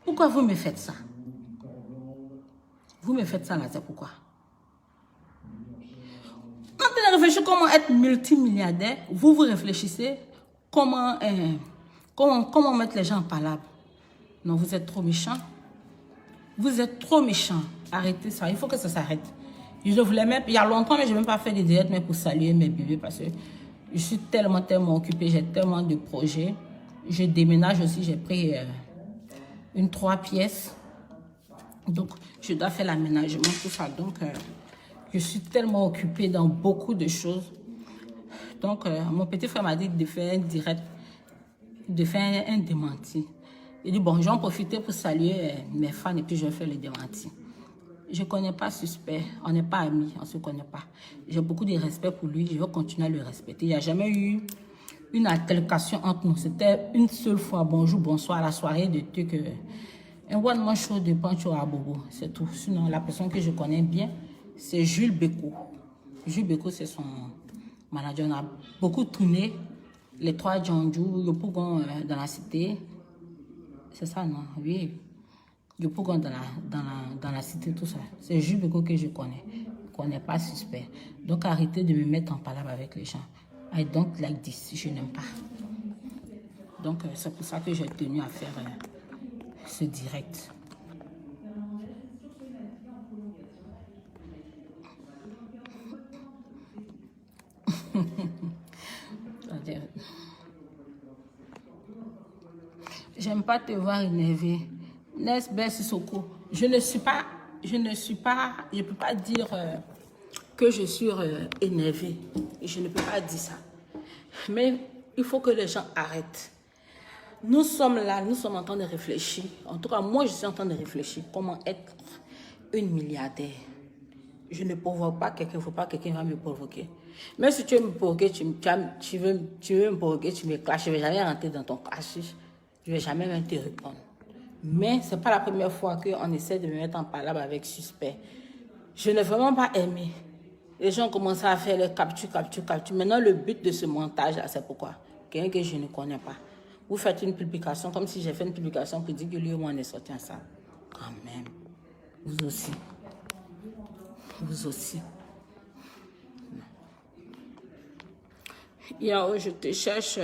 Pourquoi vous me faites ça? Vous me faites ça là, c'est pourquoi? Quand vous réfléchissez comment être multimilliardaire, vous réfléchissez comment mettre les gens en palabre. Non, vous êtes trop méchant. Vous êtes trop méchant. Arrêtez ça. Il faut que ça s'arrête. Je voulais même, il y a longtemps, mais je n'ai même pas fait des directs mais pour saluer mes bébés parce que je suis tellement occupée. J'ai tellement de projets. Je déménage aussi. J'ai pris une 3 pièces. Donc, je dois faire l'aménagement, tout ça. Donc, je suis tellement occupée dans beaucoup de choses. Donc, mon petit frère m'a dit de faire un direct, de faire un démenti. Il dit, bon, je vais en profiter pour saluer mes fans et puis je vais faire le démenti. Je ne connais pas Suspect, on n'est pas amis, on ne se connaît pas. J'ai beaucoup de respect pour lui, je vais continuer à le respecter. Il n'y a jamais eu une altercation entre nous. C'était une seule fois, bonjour, bonsoir, à la soirée de trucs. Un one-man show de Pancho à Bobo, c'est tout. Sinon, la personne que je connais bien, c'est Jules Beko. Jules Beko, c'est son manager. On a beaucoup tourné. Les 3 Djandjou, le Pougon dans la cité. C'est ça, non? Oui. Le Pougon dans la cité, tout ça. C'est Jules Beko que je connais. Je ne connais pas Suspect. Donc, arrêtez de me mettre en palabre avec les gens. I don't like this. Je n'aime pas. Donc, c'est pour ça que j'ai tenu à faire ce direct. J'aime pas te voir énervé. Nesbeth Sissoko, je peux pas dire que je suis énervée. Je ne peux pas dire ça. Mais il faut que les gens arrêtent. Nous sommes là, nous sommes en train de réfléchir. En tout cas, moi, je suis en train de réfléchir comment être une milliardaire. Je ne provoque pas quelqu'un, il ne faut pas que quelqu'un va me provoquer. Même si tu veux me provoquer, tu veux me provoquer, tu me clashes, je ne vais jamais rentrer dans ton clash. Je ne vais jamais même te répondre. Mais ce n'est pas la première fois qu'on essaie de me mettre en palabre avec Suspect. Je n'ai vraiment pas aimé. Les gens commencent à faire les captures. Maintenant, le but de ce montage-là, c'est pourquoi? Quelqu'un que je ne connais pas. Vous faites une publication comme si j'ai fait une publication pour dire que lui, moi, on est sorti ensemble. Quand même. Vous aussi. Vous aussi. Yao, je te cherche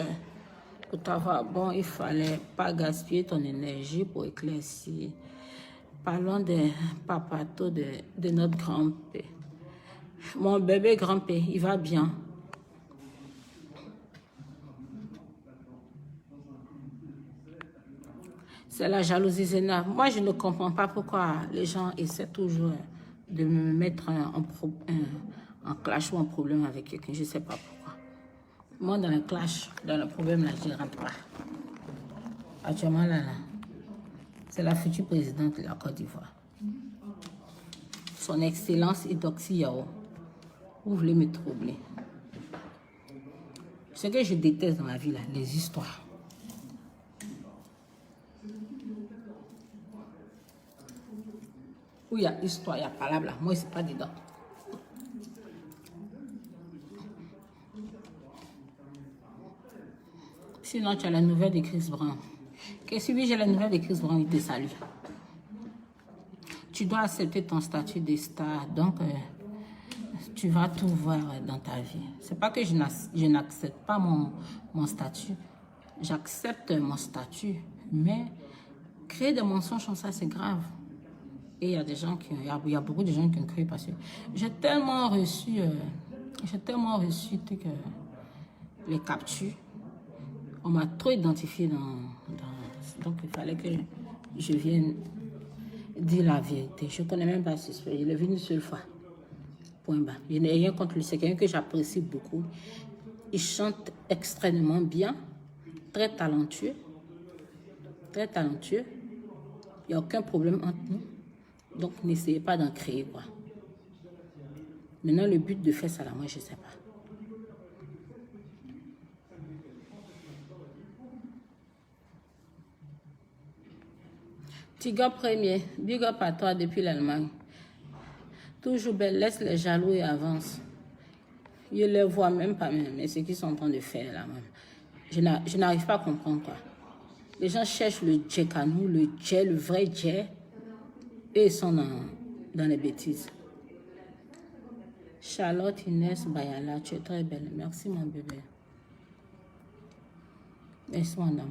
pour t'avoir. Bon, il fallait pas gaspiller ton énergie pour éclaircir. Parlons des papatos de notre grand-père. Mon bébé grand-père, il va bien. C'est la jalousie Zéna. Moi, je ne comprends pas pourquoi les gens essaient toujours de me mettre en clash ou en problème avec quelqu'un. Je ne sais pas pourquoi. Moi, dans le clash, dans le problème, là, je ne rentre pas. Actuellement, là, c'est la future présidente de la Côte d'Ivoire. Son Excellence Idoxy Yao. Vous voulez me troubler. Ce que je déteste dans la vie, là, les histoires. Où il y a histoire, il y a palabre là. Moi, c'est pas dedans. Sinon, tu as la nouvelle de Chris Brown. Qu'est-ce que j'ai la nouvelle de Chris Brown? Il te salue. Tu dois accepter ton statut de star. Donc, tu vas tout voir dans ta vie. C'est pas que je n'accepte pas mon statut. J'accepte mon statut. Mais créer des mensonges comme ça, c'est grave. Et il y a des gens il y a beaucoup de gens qui ont créé parce que j'ai tellement reçu les captures. On m'a trop identifié donc il fallait que je vienne dire la vérité. Je ne connais même pas Suspect. Il est venu une seule fois. Point bas. Je n'ai rien contre lui. C'est quelqu'un que j'apprécie beaucoup. Il chante extrêmement bien. Très talentueux. Très talentueux. Il n'y a aucun problème entre nous. Donc, n'essayez pas d'en créer, quoi. Maintenant, le but de faire ça, là, moi, je ne sais pas. Tigre premier, big up à toi depuis l'Allemagne. Toujours belle, laisse les jaloux et avance. Je ne les vois même pas, mais ce qu'ils sont en train de faire, là, même. Je n'arrive pas à comprendre, quoi. Les gens cherchent le djekanou, le djé, le vrai djé. Et ils sont dans les bêtises. Charlotte Inès Bayala, tu es très belle. Merci mon bébé. Merci mon amour.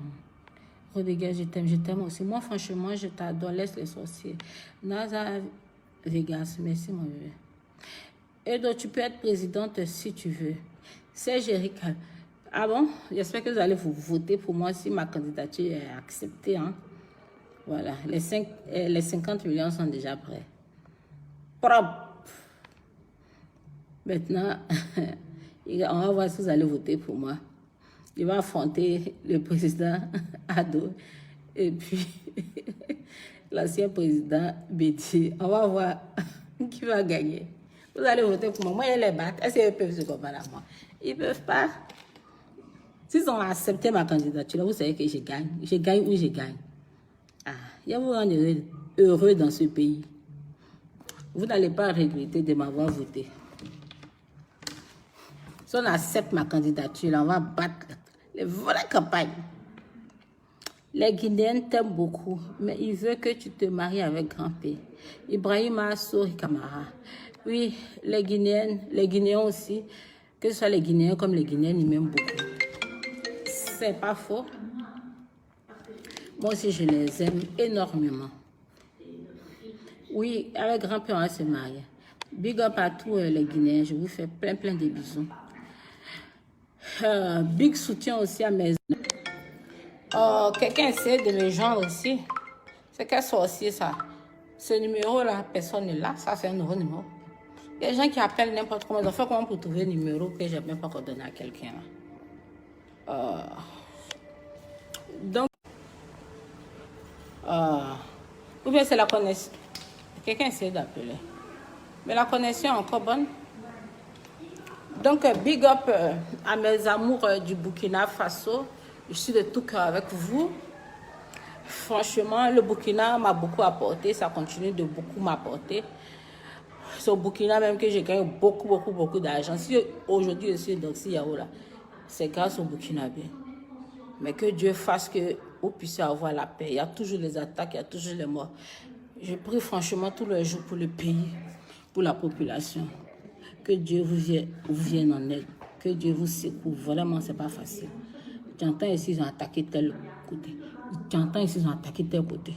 Rodriguez, je t'aime aussi. Moi, franchement, je t'adore. Laisse les sorciers. Naza Vegas, merci mon bébé. Et donc, tu peux être présidente si tu veux. Serge Eric. Ah bon? J'espère que vous allez vous voter pour moi si ma candidature est acceptée. Hein? Voilà. Les 50 millions sont déjà prêts. Propre. Maintenant, on va voir si vous allez voter pour moi. Il va affronter le président Ado et puis l'ancien président Betty. On va voir qui va gagner. Vous allez voter pour moi. Moi, ils les battent. Est-ce qu'ils peuvent se comparer à moi? Ils ne peuvent pas. S'ils ont accepté ma candidature, vous savez que je gagne. Je gagne ou je gagne. Ah, il va vous rendre heureux dans ce pays. Vous n'allez pas regretter de m'avoir voté. Si on accepte ma candidature, on va battre les vraies campagnes. Les Guinéens t'aiment beaucoup, mais ils veulent que tu te maries avec grand-père. Ibrahima Souri Kamara. Oui, les Guinéens aussi, que ce soit les Guinéens comme les Guinéens, ils m'aiment beaucoup. C'est pas faux. Moi aussi, je les aime énormément. Oui, avec grand-père, on va se marier. Big up à tous les Guinéens. Je vous fais plein de bisous. Big soutien aussi à mes... quelqu'un essaie de me joindre aussi. C'est quel sorcier ça? Ce numéro-là, personne n'est là. Ça, c'est un nouveau numéro. Il y a des gens qui appellent n'importe comment. Ils ont fait comment pour trouver un numéro que je n'ai même pas encore donné à quelqu'un. Donc, ou bien c'est la connexion. Quelqu'un essaie d'appeler. Mais la connexion est encore bonne. Donc, big up à mes amours du Burkina Faso. Je suis de tout cœur avec vous. Franchement, le Burkina m'a beaucoup apporté. Ça continue de beaucoup m'apporter. C'est au Burkina même que j'ai gagné beaucoup d'argent. Si aujourd'hui je suis d'Oxy Yaoula, c'est grâce au Burkinabé. Mais que Dieu fasse que vous puissiez avoir la paix. Il y a toujours les attaques, il y a toujours les morts. Je prie franchement tous les jours pour le pays, pour la population. Que Dieu vous vienne en aide. Que Dieu vous secoue. Vraiment, c'est pas facile. J'entends ici, ils ont attaqué tel côté. J'entends ici, ils ont attaqué tel côté.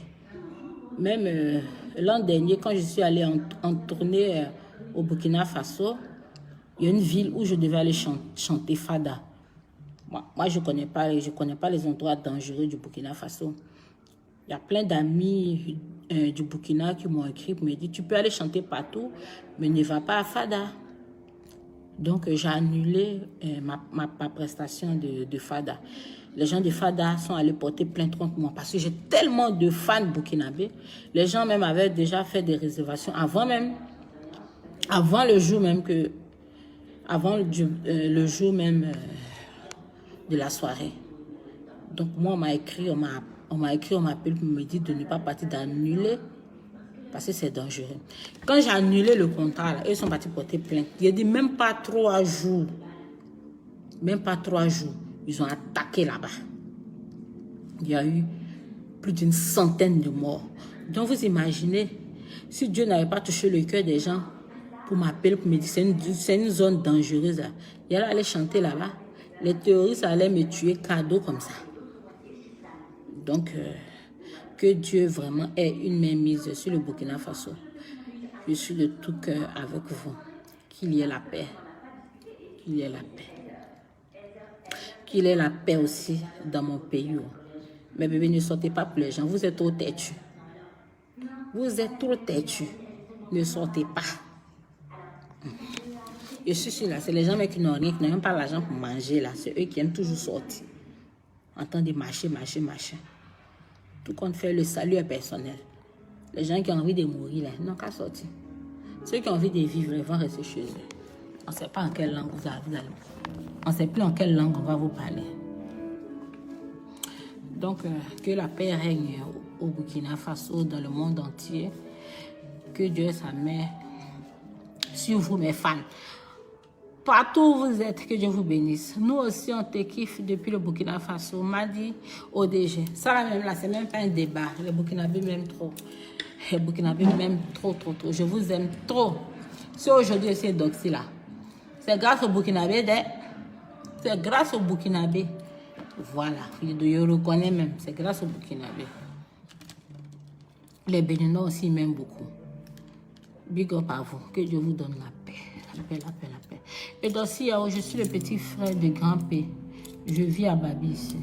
Même l'an dernier, quand je suis allée en tournée au Burkina Faso, il y a une ville où je devais aller chanter Fada. Moi, je connais pas les endroits dangereux du Burkina Faso. Il y a plein d'amis du Burkina qui m'ont écrit pour me dire, tu peux aller chanter partout, mais ne va pas à Fada. Donc, j'ai annulé ma prestation de Fada. Les gens de Fada sont allés porter plainte contre moi parce que j'ai tellement de fans burkinabés. Les gens même avaient déjà fait des réservations avant le jour même de la soirée. Donc, moi, on m'a écrit, on m'appelle pour me dire de ne pas partir, d'annuler parce que c'est dangereux. Quand j'ai annulé le contrat, là, ils sont partis porter plainte. Il a dit même pas 3 jours. Même pas 3 jours. Ils ont attaqué là-bas. Il y a eu plus d'une centaine de morts. Donc vous imaginez, si Dieu n'avait pas touché le cœur des gens pour m'appeler, pour me dire c'est une zone dangereuse. Là. Il allait chanter là-bas. Les terroristes allaient me tuer cadeau comme ça. Donc, que Dieu vraiment ait une main mise sur le Burkina Faso. Je suis de tout cœur avec vous. Qu'il y ait la paix. Qu'il y ait la paix. Qu'il y ait la paix aussi dans mon pays. Mais bébé, ne sortez pas pour les gens. Vous êtes trop têtus. Vous êtes trop têtus. Ne sortez pas. Je suis sûr là, c'est les gens qui n'ont rien, qui n'ont même pas l'argent pour manger là. C'est eux qui aiment toujours sortir. En train de marcher. Tout compte fait, le salut est personnel. Les gens qui ont envie de mourir là, ils n'ont qu'à sortir. Ceux qui ont envie de vivre, ils vont rester chez eux. On ne sait pas en quelle langue vous allez. On ne sait plus en quelle langue on va vous parler. Donc, que la paix règne au Burkina Faso, dans le monde entier. Que Dieu ait sa main sur vous, mes fans. Partout où vous êtes, que Dieu vous bénisse. Nous aussi, on te kiffe depuis le Burkina Faso. Madi ODG. Ça là même là, c'est même pas un débat. Les Burkinabés m'aiment trop. Les Burkinabés m'aiment trop. Je vous aime trop. Si aujourd'hui c'est Doxy là, c'est grâce au Burkinabé. C'est grâce au Burkinabé. Voilà. Je reconnais même. C'est grâce au Burkinabé. Les Béninois aussi m'aiment beaucoup. Big up à vous. Que Dieu vous donne la paix. La paix. Et Dossi, je suis le petit frère de Grand P. Je vis à Babi ici.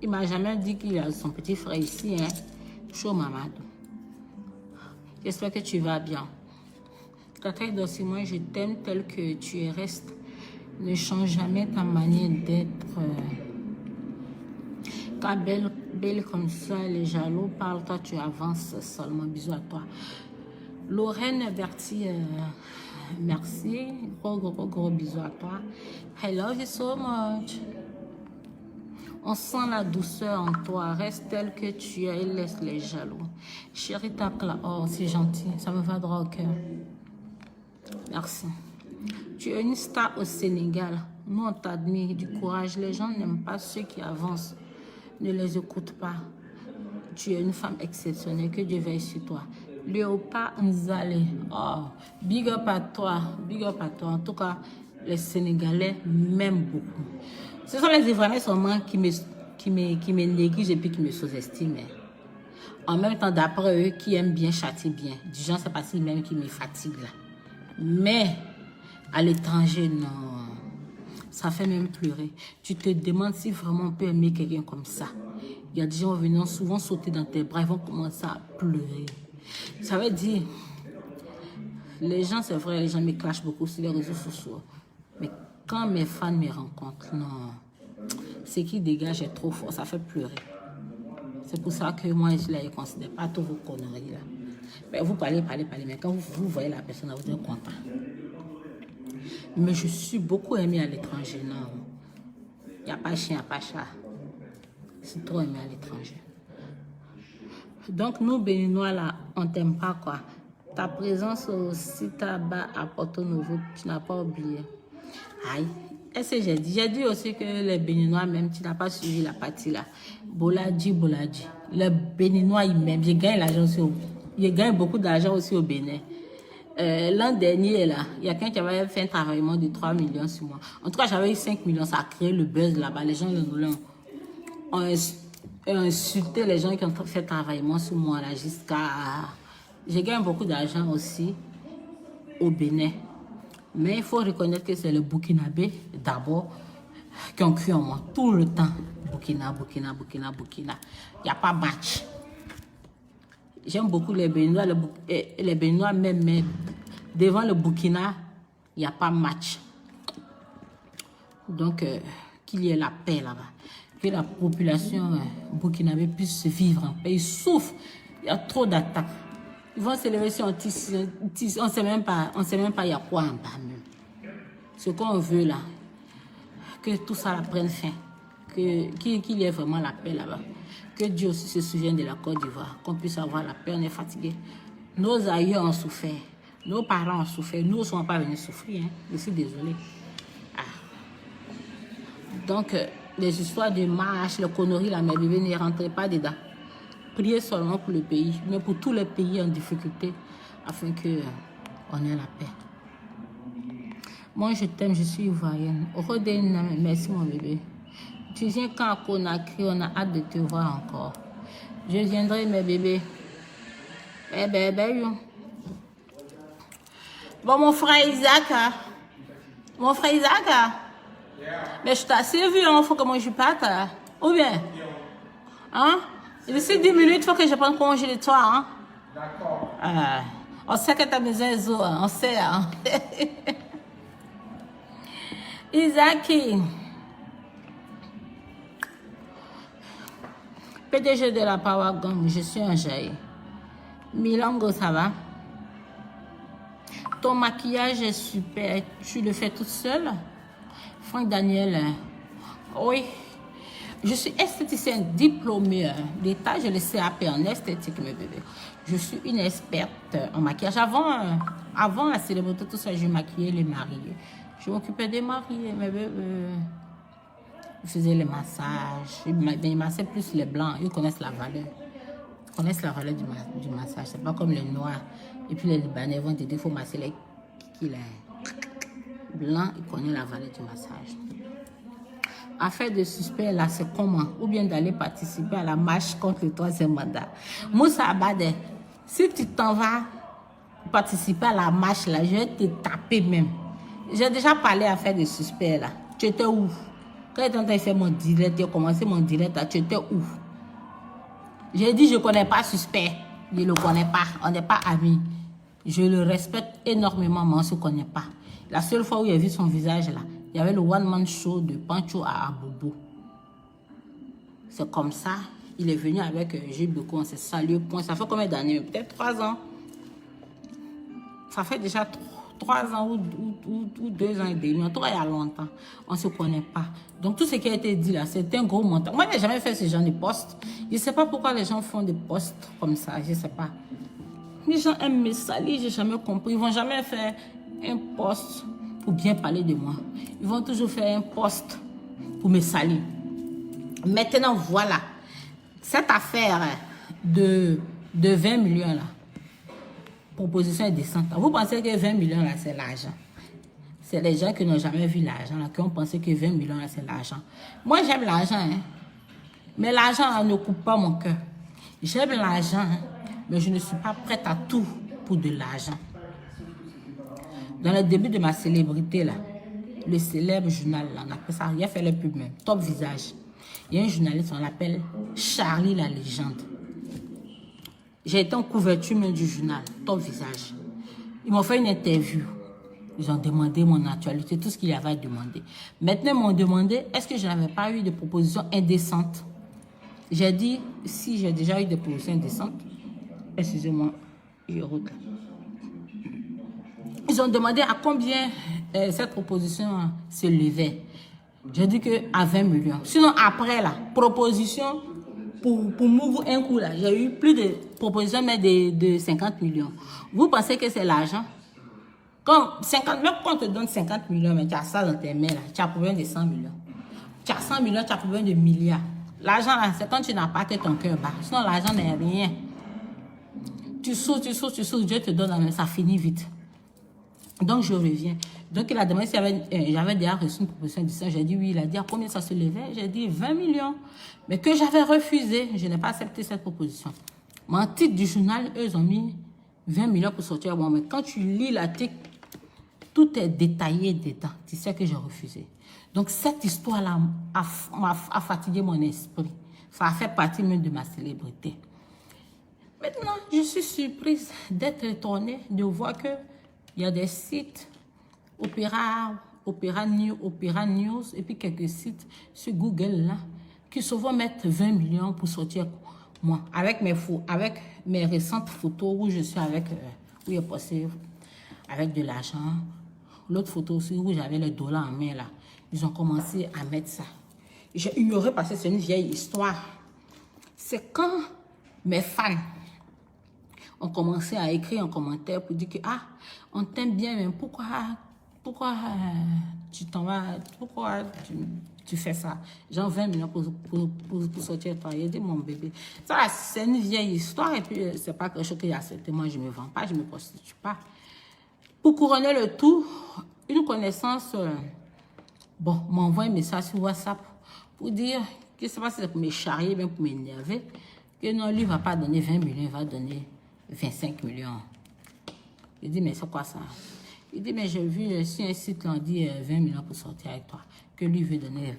Il m'a jamais dit qu'il a son petit frère ici, hein. Chaud Mamadou. J'espère que tu vas bien. Tata Dossi, moi je t'aime tel que tu es. Reste. Ne change jamais ta manière d'être. Quand belle comme ça, les jaloux parlent, toi tu avances seulement. Bisous à toi. Lorraine Berti, merci. Gros bisous à toi. I love you so much. On sent la douceur en toi. Reste tel que tu es et laisse les jaloux. Chérie Takla, oh c'est gentil. Ça me va droit au cœur. Merci. Tu es une star au Sénégal. Nous on t'admire. Du courage. Les gens n'aiment pas ceux qui avancent. Ne les écoute pas. Tu es une femme exceptionnelle. Que Dieu veille sur toi. Léopold Nzale. Oh, big up à toi. Big up à toi. En tout cas, les Sénégalais m'aiment beaucoup. Ce sont les Ivoiriens seulement qui me négligent et puis qui me sous-estiment. En même temps, d'après eux, qui aiment bien, châtient bien. Du genre, c'est pas si même qui me fatigue là. Mais, à l'étranger, non. Ça fait même pleurer. Tu te demandes si vraiment on peut aimer quelqu'un comme ça. Il y a des gens venant souvent sauter dans tes bras, ils vont commencer à pleurer. Ça veut dire, les gens, c'est vrai, les gens me clashent beaucoup sur les réseaux sociaux. Mais quand mes fans me rencontrent, non, ce qui dégage est trop fort, ça fait pleurer. C'est pour ça que moi, je ne les considère pas tous vos conneries là. Mais vous parlez, mais quand vous voyez la personne, vous êtes content. Mais je suis beaucoup aimée à l'étranger, non. Il n'y a pas chien, il n'y a pas chat. C'est trop aimé à l'étranger. Donc, nous, Béninois, là, on t'aime pas, quoi. Ta présence au site à Porto Novo, tu n'as pas oublié. Aïe. Est-ce que j'ai dit? J'ai dit aussi que les Béninois, même, tu n'as pas suivi la partie, là. Boladi. Les Béninois, ils m'aiment. J'ai gagné l'argent aussi. J'ai gagné beaucoup d'argent aussi au Bénin. L'an dernier, là, il y a quelqu'un qui avait fait un travaillement de 3 millions sur moi. En tout cas, j'avais eu 5 millions. Ça a créé le buzz là-bas. Les gens ont insulté les gens qui ont fait travaillement sur moi là jusqu'à... J'ai gagné beaucoup d'argent aussi au Bénin. Mais il faut reconnaître que c'est le Burkinabé d'abord qui ont cru en moi tout le temps. Burkina. Il n'y a pas match. J'aime beaucoup les Béninois. Les Béninois même, mais devant le Burkina, il n'y a pas match. Donc, qu'il y ait la paix là-bas. Que la population burkinabé puisse vivre en paix. Ils souffrent. Il y a trop d'attaques. Ils vont se lever sur un tissu. On ne sait même pas il y a quoi en bas même. Ce qu'on veut là, que tout ça la prenne fin. Qu'il y ait vraiment la paix là-bas. Que Dieu aussi se souvienne de la Côte d'Ivoire. Qu'on puisse avoir la paix. On est fatigué. Nos aïeux ont souffert. Nos parents ont souffert. Nous ne sommes pas venus souffrir. Hein. Je suis désolée. Ah. Donc, les histoires de marche, les conneries, là, mes bébés, ne rentrez pas dedans. Priez seulement pour le pays, mais pour tous les pays en difficulté, afin que on ait la paix. Moi, je t'aime, je suis ivoirienne. Merci, mon bébé. Tu viens quand à Conakry, on a hâte de te voir encore. Je viendrai, mes bébés. Eh bébé, bon, mon frère Isaac, hein? Mais je t'ai assez vu, il faut que moi je parte. Ou bien? Hein? D'ici 10 minutes, il faut que je prenne congé de toi. Hein? D'accord. On sait que tu as besoin des os, on sait. Hein? Isaki. PDG de la Power Gang, je suis un jaillit. Milango, ça va? Ton maquillage est super. Tu le fais toute seule? Franck Daniel, oui. Je suis esthéticienne diplômée d'État. J'ai le CAP en esthétique, mes bébés. Je suis une experte en maquillage. Avant la célébrité, tout ça, je maquillais les mariés. Je m'occupais des mariés, mes bébés. Je faisais les massages. Ils massaient plus les blancs. Ils connaissent la valeur. Ils connaissent la valeur du massage. C'est pas comme les noirs. Et puis les Libanais vont dire qu'il faut masser les blancs. Ils connaissent la valeur du massage. Affaire de suspect là, c'est comment? Ou bien d'aller participer à la marche contre le troisième mandat. Moussa Abadé, si tu t'en vas participer à la marche là, je vais te taper même. J'ai déjà parlé à affaire de suspect là. Tu étais où? Quand tu as fait mon direct, tu as commencé mon direct là, tu étais où? J'ai dit je ne connais pas suspect. Je ne le connais pas. On n'est pas amis. Je le respecte énormément, mais on ne se connaît pas. La seule fois où j'ai vu son visage là, il y avait le one-man show de Pancho à Abobo. C'est comme ça. Il est venu avec Gilles Becot, on s'est salué. Ça fait combien d'années? Peut-être 3 ans. Ça fait déjà 3 ans ou 2 ans et demi. En tout cas, il y a longtemps. On ne se connaît pas. Donc, tout ce qui a été dit là, c'est un gros montant. Moi, je n'ai jamais fait ce genre de poste. Je ne sais pas pourquoi les gens font des postes comme ça. Je ne sais pas. Les gens aiment me salir, je n'ai jamais compris. Ils ne vont jamais faire un poste pour bien parler de moi. Ils vont toujours faire un poste pour me salir. Maintenant, voilà. Cette affaire de 20 millions là, proposition est décente. Vous pensez que 20 millions là, c'est l'argent? C'est les gens qui n'ont jamais vu l'argent, qui ont pensé que 20 millions là, c'est l'argent. Moi, j'aime l'argent, hein? Mais l'argent ne coupe pas mon cœur. J'aime l'argent, hein? Mais je ne suis pas prête à tout pour de l'argent. Dans le début de ma célébrité, là, le célèbre journal, là, on appelle ça, il a fait le pub même, Top Visage. Il y a un journaliste, on l'appelle Charlie la légende. J'ai été en couverture même du journal, Top Visage. Ils m'ont fait une interview. Ils ont demandé mon actualité, tout ce qu'il y avait à demander. Maintenant, ils m'ont demandé, est-ce que je n'avais pas eu de propositions indécentes? J'ai dit, si j'ai déjà eu des propositions indécentes, excusez-moi, je route là. Ils ont demandé à combien cette proposition se levait. J'ai dit qu'à 20 millions. Sinon, après, la proposition, pour m'ouvrir un coup, là, j'ai eu plus de propositions, mais de 50 millions. Vous pensez que c'est l'argent? Même quand on te donne 50 millions, mais tu as ça dans tes mains, là, tu as problème de 100 millions. Tu as 100 millions, tu as problème de milliards. L'argent, là, c'est quand tu n'as pas que ton cœur bat. Sinon, l'argent n'est rien. Tu sautes, Dieu te donne la main, ça finit vite. Donc, je reviens. Donc, il a demandé si j'avais déjà reçu une proposition de ça. J'ai dit oui. Il a dit à combien ça se levait. J'ai dit 20 millions. Mais que j'avais refusé. Je n'ai pas accepté cette proposition. Mon titre du journal, eux, ils ont mis 20 millions pour sortir. Bon, mais quand tu lis l'article, tout est détaillé dedans. Tu sais que j'ai refusé. Donc, cette histoire-là a fatigué mon esprit. Ça a fait partie même de ma célébrité. Maintenant, je suis surprise d'être étonnée de voir que il y a des sites, Opéra News, et puis quelques sites sur Google, là, qui souvent mettent 20 millions pour sortir moi, avec mes récentes photos où je suis avec, où j'ai passé avec de l'argent. L'autre photo aussi où j'avais les dollars en main, là. Ils ont commencé à mettre ça. J'ai ignoré parce que c'est une vieille histoire. C'est quand mes fans ont commencé à écrire en commentaire pour dire que ah, on t'aime bien, mais pourquoi tu t'en vas, pourquoi tu fais ça? Genre 20 millions pour sortir travailler. J'ai dit mon bébé, ça c'est une vieille histoire et puis c'est pas quelque chose que j'ai accepté. Moi je me vends pas, je me prostitue pas. Pour couronner le tout, une connaissance m'envoie un message sur WhatsApp pour dire que c'est pas si c'est pour me charrier, bien pour m'énerver, que non, lui ne va pas donner 20 millions, il va donner 25 millions. Je dis, mais c'est quoi ça? Il dit, mais j'ai vu sur un site, on dit 20 millions pour sortir avec toi, que lui veut donner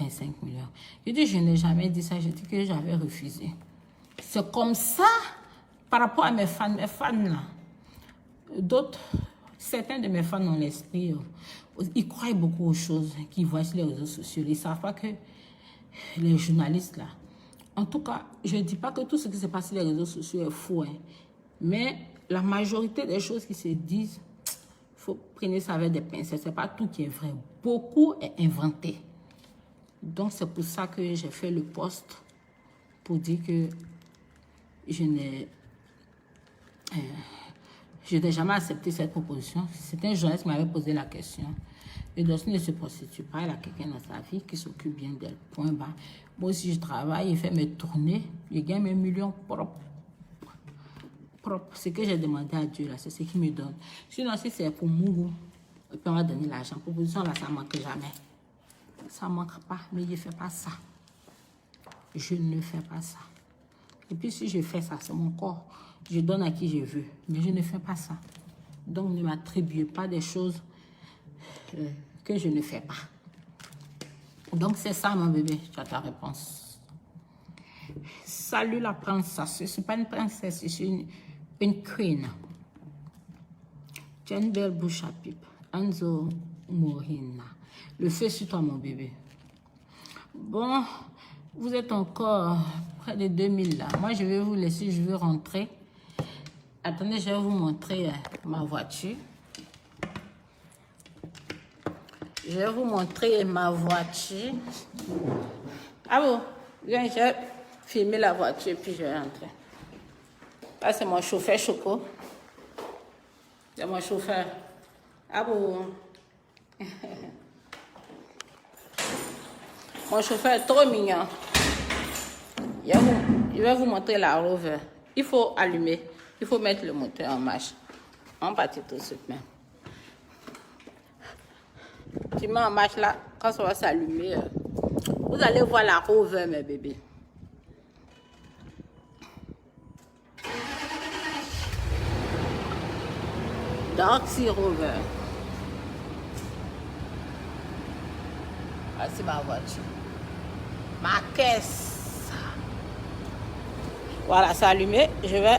25 millions. Je dis, je n'ai jamais dit ça, j'ai dit que j'avais refusé. C'est comme ça, par rapport à mes fans là. Certains de mes fans ont l'esprit, ils croient beaucoup aux choses qu'ils voient sur les réseaux sociaux. Ils ne savent pas que les journalistes là, en tout cas, je ne dis pas que tout ce qui se passe sur les réseaux sociaux est faux, hein. Mais la majorité des choses qui se disent, il faut prendre ça avec des pincettes. Ce n'est pas tout qui est vrai. Beaucoup est inventé. Donc, c'est pour ça que j'ai fait le post pour dire que je n'ai jamais accepté cette proposition. C'était un journaliste qui m'avait posé la question. Eudoxie ne se prostitue pas, elle a quelqu'un dans sa vie qui s'occupe bien d'elle. Point bas. Moi aussi, je travaille, je fais mes tournées, je gagne mes millions propres. Ce que j'ai demandé à Dieu, là, c'est ce qu'il me donne. Sinon, si c'est pour Mourou, et puis on va donner l'argent. Proposition, là, ça ne manque jamais. Ça ne manque pas, mais je ne fais pas ça. Je ne fais pas ça. Et puis, si je fais ça, c'est mon corps. Je donne à qui je veux, mais je ne fais pas ça. Donc, ne m'attribuez pas des choses que je ne fais pas. Donc, c'est ça, mon bébé. Tu as ta réponse. Salut la princesse. Je ne suis pas une princesse, je suis une queen. Tu as une belle bouche à pipe. Anzo Morina. Le feu sur toi, mon bébé. Bon, vous êtes encore près de 2000 là. Moi, je vais vous laisser, je veux rentrer. Attendez, je vais vous montrer ma voiture. Je vais vous montrer ma voiture. Ah bon? Bien, je vais filmer la voiture puis je vais rentrer. Là, c'est mon chauffeur Choco. C'est mon chauffeur. Ah bon? Mon chauffeur est trop mignon. Je vais vous montrer la Rover. Il faut allumer. Il faut mettre le moteur en marche. On partit tout de suite même. Tu mets en marche là, quand ça va s'allumer, vous allez voir la Rover, mes bébés. Darksea Rover. Voici ma voiture. Ma caisse. Voilà, c'est allumé. Je vais...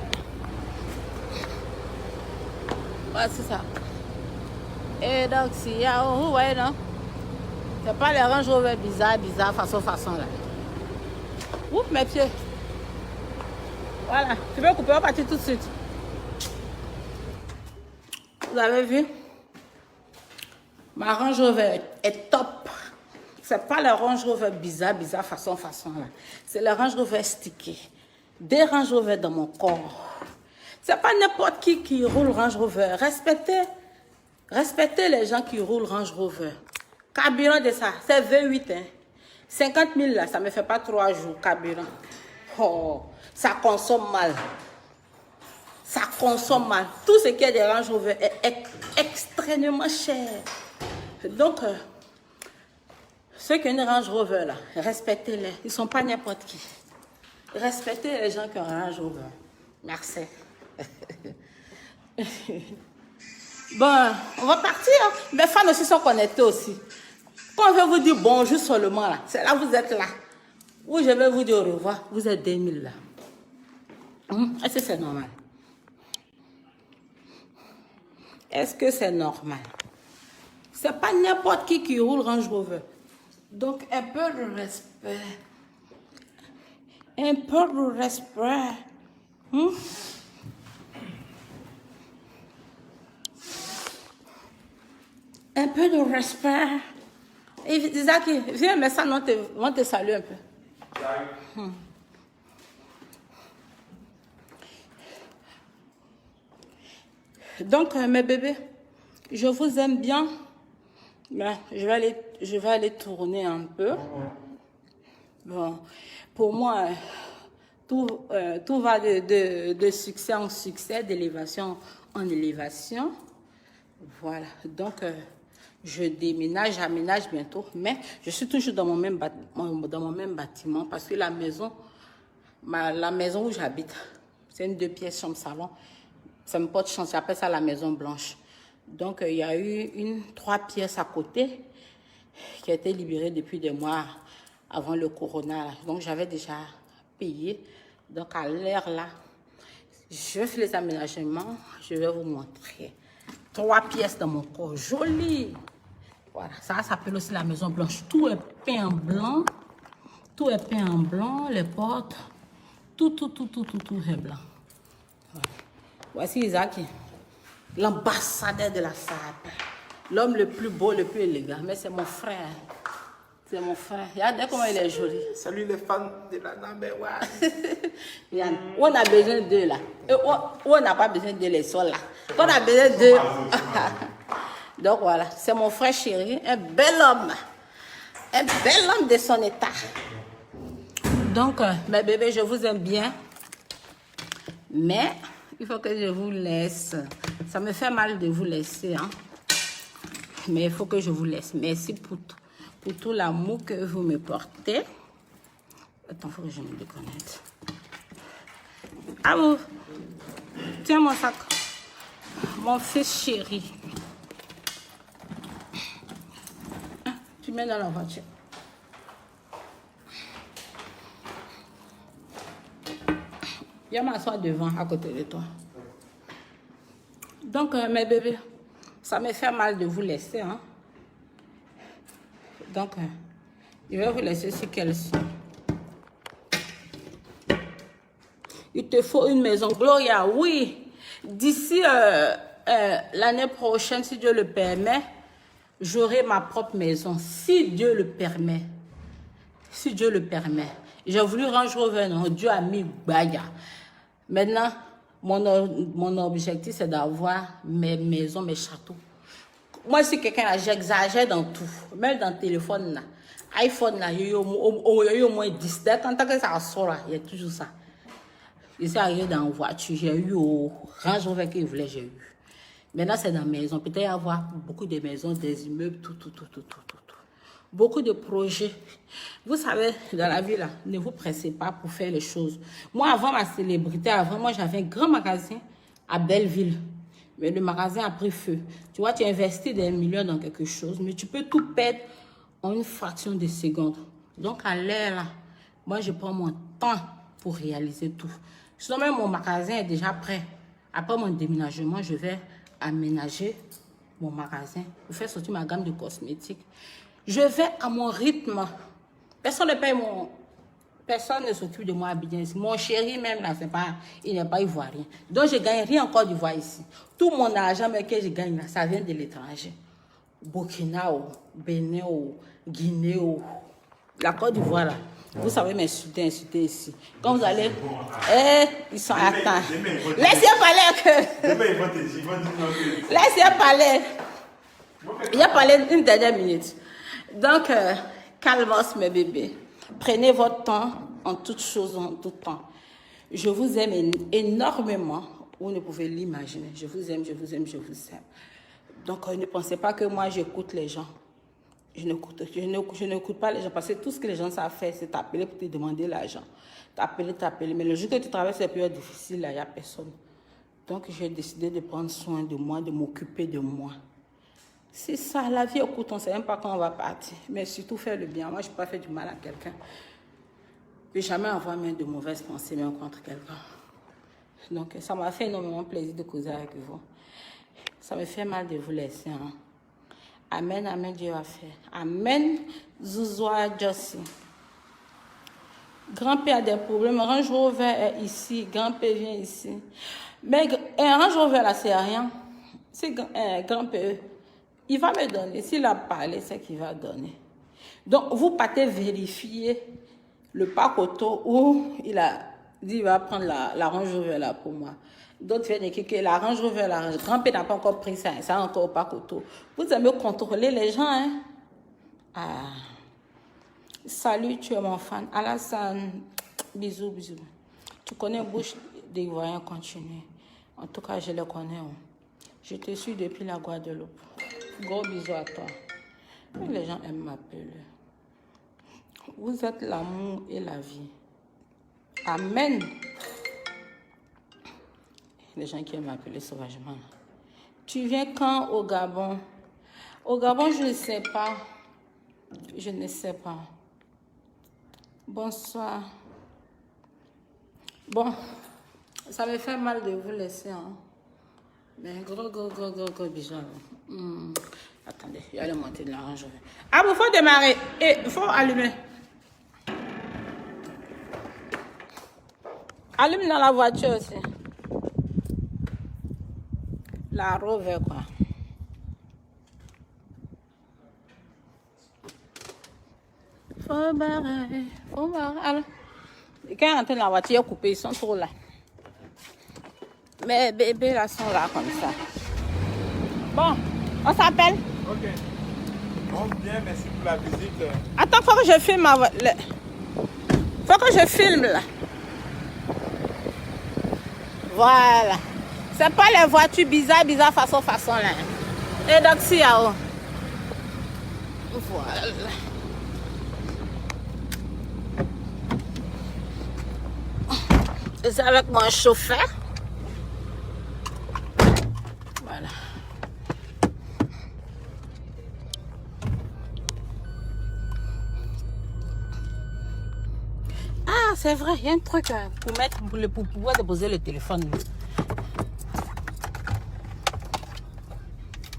Voici ça. Et donc, s'il y a... Vous voyez, non? C'est pas les Range Rover bizarre, façon là. Oups, mes pieds. Voilà. Tu veux couper, on va partir tout de suite. Vous avez vu? Ma Range Rover est top. C'est pas le Range Rover bizarre, façon là. C'est le Range Rover stické. Des Range Rover dans mon corps. C'est pas n'importe qui roule Range Rover. Respectez les gens qui roulent Range Rover. Carburant de ça, c'est V8. Hein. 50 000 là, ça me fait pas 3 jours carburant. Oh, ça consomme mal. Ça consomme mal. Tout ce qui est des Range Rover est extrêmement cher. Donc, ceux qui ont une Range Rover là, respectez-les. Ils ne sont pas n'importe qui. Respectez les gens qui ont un Range Rover. Merci. Bon, on va partir. Mes fans aussi sont connectés aussi. Quand je vais vous dire bonjour seulement là, c'est là vous êtes là. Ou je vais vous dire au revoir, vous êtes 2000 là. Est-ce que c'est normal? Est-ce que c'est normal? C'est pas n'importe qui roule Range Rover. Donc, un peu de respect. Un peu de respect. Un peu de respect. Et Isaac, viens, mais ça, on te salue un peu. Donc, mes bébés, je vous aime bien. Ben, je vais aller tourner un peu. Bon, pour moi, tout va de succès en succès, d'élévation en élévation. Voilà, donc je déménage, j'aménage bientôt, mais je suis toujours dans mon même bâtiment parce que la maison où j'habite, c'est une 2 pièces chambre salon. Ça me porte chance, j'appelle ça la maison blanche. Donc il y a eu 3 pièces à côté qui a été libérée depuis des mois avant le corona. Donc j'avais déjà payé. Donc à l'heure là, je fais les aménagements, je vais vous montrer. 3 pièces dans mon corps, joli. Voilà, ça s'appelle aussi la maison blanche. Tout est peint en blanc. Tout est peint en blanc, les portes. Tout est blanc. Voilà. Voici Isaac, l'ambassadeur de la SAP. L'homme le plus beau, le plus élégant. Mais c'est mon frère. C'est mon frère. Regardez comment il est joli. Salut les fans de la number one. On a besoin d'eux là. On n'a pas besoin de les sols là. On a besoin d'eux. Donc voilà, c'est mon frère chéri, un bel homme. Un bel homme de son état. Donc, mes bébés, je vous aime bien. Mais, il faut que je vous laisse. Ça me fait mal de vous laisser. Hein? Mais il faut que je vous laisse. Merci pour tout l'amour que vous me portez. Attends, il faut que je me déconnecte. Amour, tiens mon sac. Mon fils chéri. Tu mets dans la voiture. Viens m'asseoir devant, à côté de toi. Donc, mes bébés, ça me fait mal de vous laisser. Hein? Donc, je vais vous laisser sur quelle sont. Il te faut une maison. Gloria, oui. D'ici l'année prochaine, si Dieu le permet, j'aurai ma propre maison. Si Dieu le permet. Si Dieu le permet. J'ai voulu Range Rover, non, Dieu a mis Baya. Maintenant, mon objectif, c'est d'avoir mes maisons, mes châteaux. Moi, si quelqu'un, j'exagère dans tout. Même dans le téléphone, là. iPhone, là, il y a eu au moins 10. Quand ça sort, là, il y a toujours ça. Je suis arrivé dans la voiture, j'ai eu au Range Rover qu'il voulait, j'ai eu. Maintenant, c'est dans la maison. Peut-être y avoir beaucoup de maisons, des immeubles, tout. Beaucoup de projets. Vous savez, dans la vie, là, ne vous pressez pas pour faire les choses. Moi, avant ma célébrité, moi, j'avais un grand magasin à Belleville. Mais le magasin a pris feu. Tu vois, tu investis des millions dans quelque chose, mais tu peux tout perdre en une fraction de seconde. Donc, à l'air, là, moi, je prends mon temps pour réaliser tout. Sinon, même mon magasin est déjà prêt. Après mon déménagement, je vais aménager mon magasin pour faire sortir ma gamme de cosmétiques. Je vais à mon rythme. Personne ne paye Personne ne s'occupe de moi à Abidjan ici. Mon chéri même, là, il n'est pas ivoirien. Donc, je ne gagne rien encore d'Ivoire ici. Tout mon argent que je gagne, là, ça vient de l'étranger. Burkina, Bénin, Guinée, la Côte d'Ivoire, là. Vous savez m'insulter ici. Quand vous allez... ils sont atteints. Laissez parler que... Laissez parler. Il a parlé une dernière minute. Donc, calmos, mes bébés. Prenez votre temps en toutes choses, en tout temps. Je vous aime énormément. Vous ne pouvez l'imaginer. Je vous aime. Donc, ne pensez pas que moi, j'écoute les gens. Je n'écoute pas les gens parce que tout ce que les gens savent faire, c'est t'appeler pour te demander l'argent. T'appeler. Mais le jour que tu traverses les périodes difficiles, il n'y a personne. Donc, j'ai décidé de prendre soin de moi, de m'occuper de moi. C'est ça, la vie est courte, on ne sait même pas quand on va partir. Mais surtout faire le bien. Moi, je n'ai pas fait du mal à quelqu'un. Je n'ai jamais envoyé de mauvaises pensées même contre quelqu'un. Donc, ça m'a fait énormément plaisir de causer avec vous. Ça me fait mal de vous laisser. Hein. Amen, amen, Dieu va faire. Amen, Zouzoua Jossi. Grand-père a des problèmes. Range Rover est ici. Grand-père vient ici. Mais Range Rover, là, c'est rien. C'est grand-père. Il va me donner. S'il a parlé, c'est qu'il va donner. Donc, vous partez vérifier le parc auto où il a dit qu'il va prendre la Range Rover là pour moi. D'autres viennent écrire que la Range Rover, la grand-père n'a pas encore pris ça. Ça encore au parc auto. Vous aimez contrôler les gens, hein? Ah. Salut, tu es mon fan. Alassane, bisous. Tu connais Bouche des Ivoiriens, continue. En tout cas, je le connais. Hein. Je te suis depuis la Guadeloupe. Gros bisous à toi. Les gens aiment m'appeler. Vous êtes l'amour et la vie. Amen. Les gens qui aiment m'appeler sauvagement. Tu viens quand au Gabon? Au Gabon, je ne sais pas. Je ne sais pas. Bonsoir. Bon, ça me fait mal de vous laisser. Hein. Mais gros bisous. Attendez, il y a le monter de la Range Rover. Ah, il faut démarrer. Et il faut allumer. Allume dans la voiture aussi. La Rover, quoi. barrer. Faut barrer. Alors, quand ils entrent dans la voiture, coupée, ils sont trop là. Mes bébés là sont là comme ça. Bon, on s'appelle. Ok. Bon, bien, merci pour la visite. Attends, faut que je filme faut que je filme là. Voilà. C'est pas les voitures bizarres, façon là. Et donc, si, voilà. Et c'est avec mon chauffeur. Voilà. Ah, c'est vrai, il y a un truc pour mettre pour pouvoir déposer le téléphone.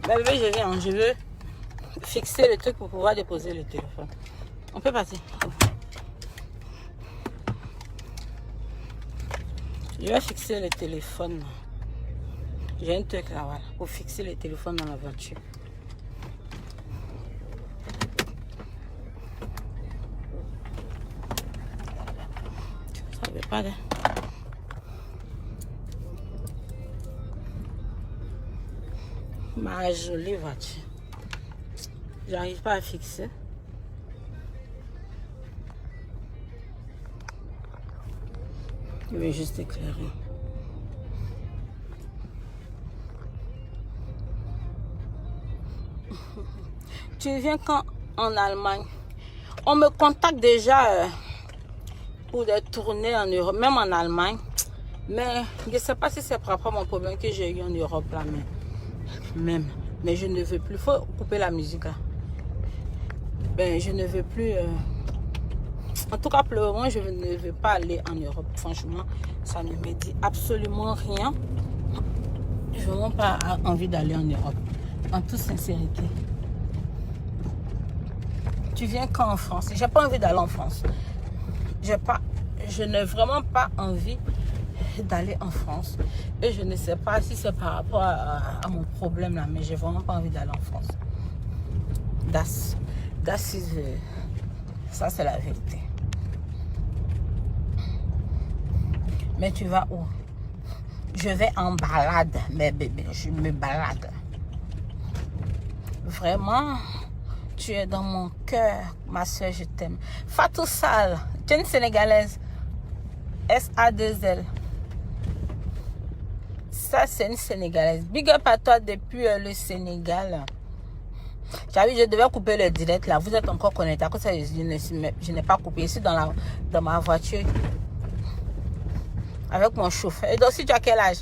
Ben, je veux fixer le truc pour pouvoir déposer le téléphone. On peut passer. Je vais fixer le téléphone. J'ai un truc là, voilà, pour fixer le téléphone dans la voiture. Ça veut pas de... Ma jolie voiture. J'arrive pas à fixer. Je vais juste éclairer. Tu viens quand en Allemagne? On me contacte déjà pour des tournées en Europe, même en Allemagne. Mais je ne sais pas si c'est par rapport à mon problème que j'ai eu en Europe là même. Mais je ne veux plus. Il faut couper la musique là. Ben, je ne veux plus. En tout cas, pour le moment, je ne veux pas aller en Europe. Franchement, ça ne me dit absolument rien. Je n'ai vraiment pas envie d'aller en Europe. En toute sincérité. Tu viens quand en France? J'ai pas envie d'aller en France. Je n'ai vraiment pas envie d'aller en France. Et je ne sais pas si c'est par rapport à mon problème là, mais j'ai vraiment pas envie d'aller en France. Ça, c'est la vérité. Mais tu vas où? Je vais en balade, mes bébés. Je me balade. Vraiment, tu es dans mon cœur, ma soeur, je t'aime. Fatou Sall, tu es une Sénégalaise. S-A-2-L. Ça, c'est une Sénégalaise. Big up à toi depuis le Sénégal. J'avais dit, je devais couper le direct là. Vous êtes encore connecté. À cause de ça, je n'ai pas coupé. Ici, dans ma voiture, avec mon chauffeur. Et donc, si tu as quel âge?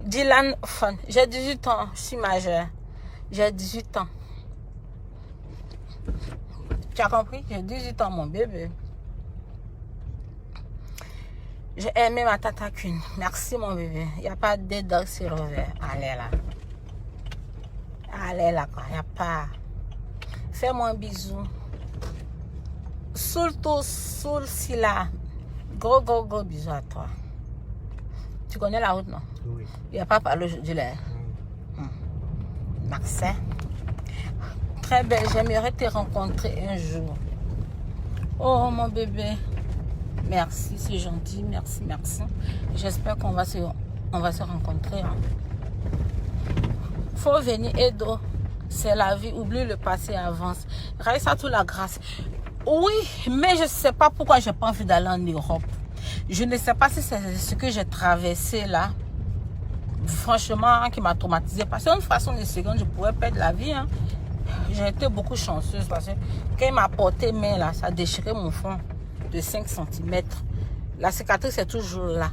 Dylan Fun. J'ai 18 ans. Je suis majeure. J'ai 18 ans. Tu as compris? J'ai 18 ans, mon bébé. J'ai aimé ma tatakune. Merci, mon bébé. Il n'y a pas de dog sur le verre. Allez là. Allez là, quoi. Il n'y a pas. Fais-moi un bisou. Surtout, si là. Gros bisous à toi. Tu connais la route, non? Oui. Il n'y a pas parlé aujourd'hui là. Merci. Très belle. J'aimerais te rencontrer un jour. Oh, mon bébé. Merci, c'est gentil. Merci. J'espère qu'on va se rencontrer. Hein. Faut venir, Edo. C'est la vie. Oublie le passé, avance. Raïssa toute la grâce. Oui, mais je ne sais pas pourquoi je n'ai pas envie d'aller en Europe. Je ne sais pas si c'est ce que j'ai traversé là. Franchement, qui m'a traumatisé. Parce qu'une façon de seconde, je pourrais perdre la vie. Hein. J'ai été beaucoup chanceuse parce que quand il m'a porté main là, ça a déchiré mon front de 5 cm. La cicatrice est toujours là.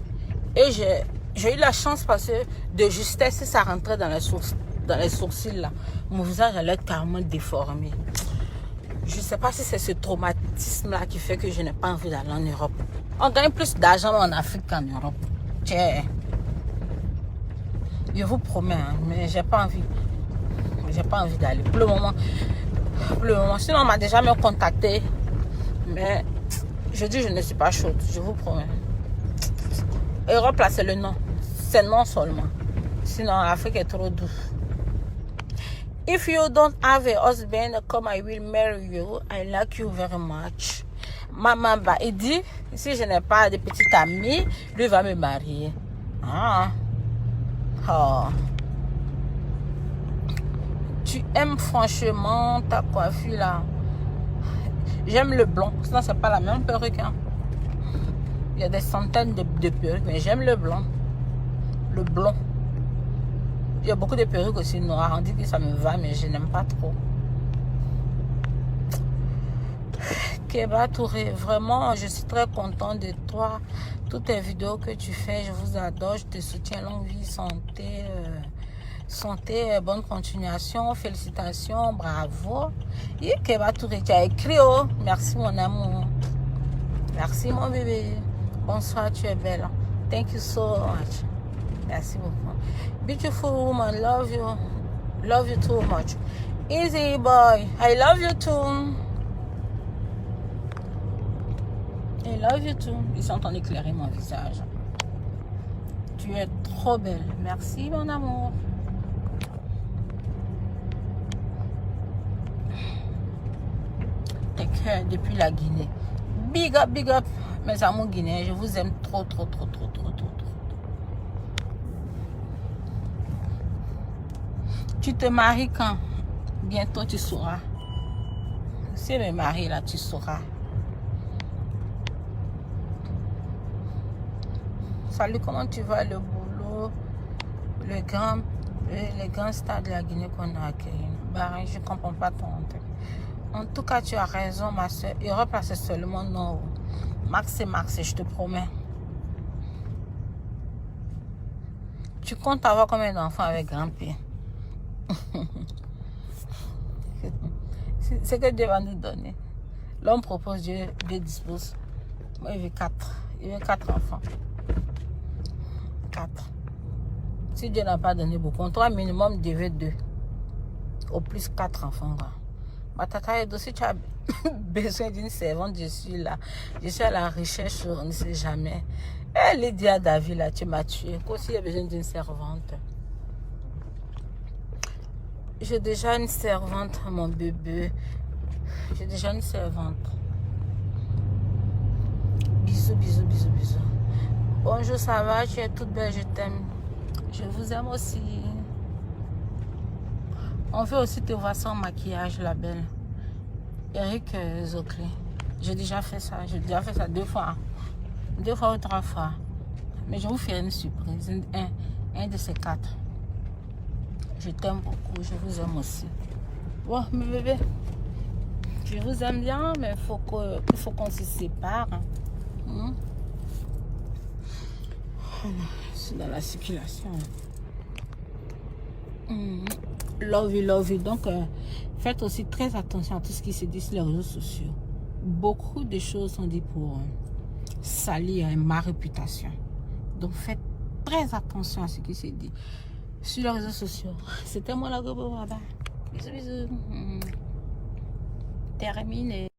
Et j'ai eu la chance parce que de justesse, ça rentrait dans les sourcils là. Mon visage allait carrément déformé. Je ne sais pas si c'est ce traumatisme là qui fait que je n'ai pas envie d'aller en Europe. On gagne plus d'argent en Afrique qu'en Europe. Tiens. Je vous promets, hein, mais j'ai pas envie. J'ai pas envie d'aller. Pour le moment. Sinon, on m'a déjà me contacté. Mais je dis, je ne suis pas chaude. Je vous promets. Europe, là, c'est le nom. C'est non seulement. Sinon, l'Afrique est trop douce. If you don't have a husband, come, I will marry you. I like you very much. Maman, bah, il dit, si je n'ai pas de petite amie, lui va me marier. Ah. Oh. Tu aimes franchement ta coiffure là. J'aime le blond. Sinon, c'est pas la même perruque. Hein. Il y a des centaines de perruques, mais j'aime le blond. Le blond. Il y a beaucoup de perruques aussi noires. On dit que ça me va, mais je n'aime pas trop. Keba Touré, vraiment, je suis très contente de toi. Toutes tes vidéos que tu fais, je vous adore. Je te soutiens. Longue vie, santé. Santé, bonne continuation, félicitations, bravo. Et Keba Touré, tu as écrit, oh, merci mon amour. Merci mon bébé. Bonsoir, tu es belle. Thank you so much. Merci beaucoup. Beautiful woman, love you. Love you too much. Easy boy, I love you too. I love you too. Ils sont en train d'éclairer mon visage. Tu es trop belle. Merci mon amour. Depuis la Guinée. Big up, mes amours guinéens. Je vous aime trop. Tu te maries quand? Bientôt tu sauras. Si je me marie là, tu sauras. Salut, comment tu vas? Le boulot, les grands stades de la Guinée qu'on a accueillis. Bah, je comprends pas ton truc. En tout cas, tu as raison, ma soeur. Europe, c'est seulement non. Max, c'est je te promets. Tu comptes avoir combien d'enfants avec grand-père? C'est que Dieu va nous donner. L'homme propose, Dieu dispose. Moi, il veut 4. Il veut 4 enfants. 4. Si Dieu n'a pas donné beaucoup, on doit minimum devait 2. Au plus 4 enfants. Tata Edo, si tu as besoin d'une servante, je suis là. Je suis à la recherche, on ne sait jamais. Elle dit à David, là, tu m'as tué. Quoi s'il y a besoin d'une servante? J'ai déjà une servante, mon bébé. J'ai déjà une servante. Bisous. Bonjour, ça va? Tu es toute belle, je t'aime. Je vous aime aussi. On veut aussi te voir sans maquillage, la belle. Eric Zokli. J'ai déjà fait ça. J'ai déjà fait ça 2 fois. 2 fois ou 3 fois. Mais je vous ferai une surprise. Un de ces 4. Je t'aime beaucoup. Je vous aime aussi. Bon, mes bébés. Je vous aime bien, mais il faut qu'on se sépare. C'est dans la circulation. Love you. Donc, faites aussi très attention à tout ce qui se dit sur les réseaux sociaux. Beaucoup de choses sont dites pour salir ma réputation. Donc, faites très attention à ce qui se dit sur les réseaux sociaux. C'était moi la Gobo. Bisous. Terminé.